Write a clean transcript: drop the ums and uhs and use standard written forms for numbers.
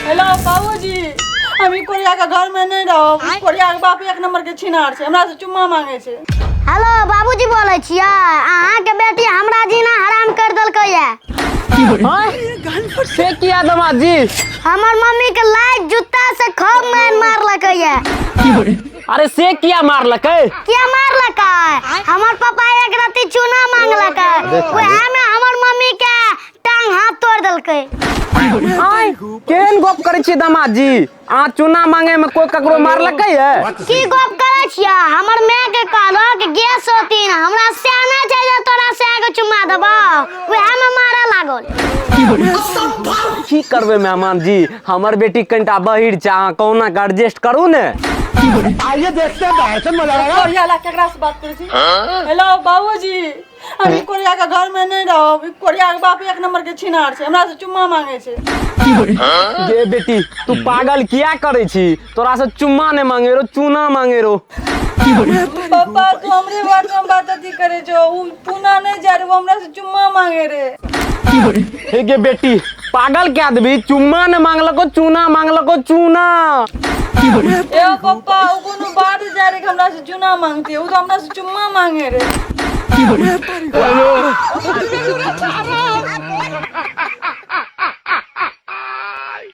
Hello बाबूजी, हम ई Korea के घर में नहीं रहो। कोरिया के बाप एक नंबर के छिनार छै, हमरा से चुम्मा मांगे छै। हेलो बाबूजी बोले छियै, अहाँ के बेटी हमरा जीना हराम कर देलकै है। से किया दामाद जी? हमर मम्मी के लाइट जूता से खूब मारलकै है। अरे से किया मारलकै? क्या मारलकै? हमर पापा एक राती चूना मांगलकै, वहे में हमर मम्मी के टांग हाथ तोड़ देलकै। आय केहन गप करै छी दामाद जी? अहाँ चूना मांगे में कोई ककरो मारलकै है? की गप करै छियै? हमर माय के कहलो कि गैस होती न हमरा सेना छै जे तोरा से आगे चुम्मा देबो, वहे में मारे लागल। की करबे मेहमान जी, हमर बेटी कनिटा बहिर छै, अहाँ कहुना के एडजस्ट करू ने। आइए देखते हैं बाहर से मजा आएगा। कोरिया ला केकरा से बात करै छी? हेलो बाबूजी, हम ई कोरिया के घर में नहीं रहो। कोरिया के बाप एक नंबर के छिनार छै, हमरा से चुम्मा मांगे छै। गे बेटी, तू पागल किया करे छी? तोरा से चुम्मा ने मांगे रो, चूना मांगे रो। पापा तू हमरे बात में बात अथी करे छो, उ पूना नहीं जा रे, वो हमरा से चुम्मा मांगे रे। हे गे बेटी, पागल क्या देबी? चुम्मा ने मांगलको, चूना मांगलको, चूना। ए पापा उ कोनो बात जा रे, हमरा से चूना मांगती है, उ तो हमरा से चुम्मा मांगे रे।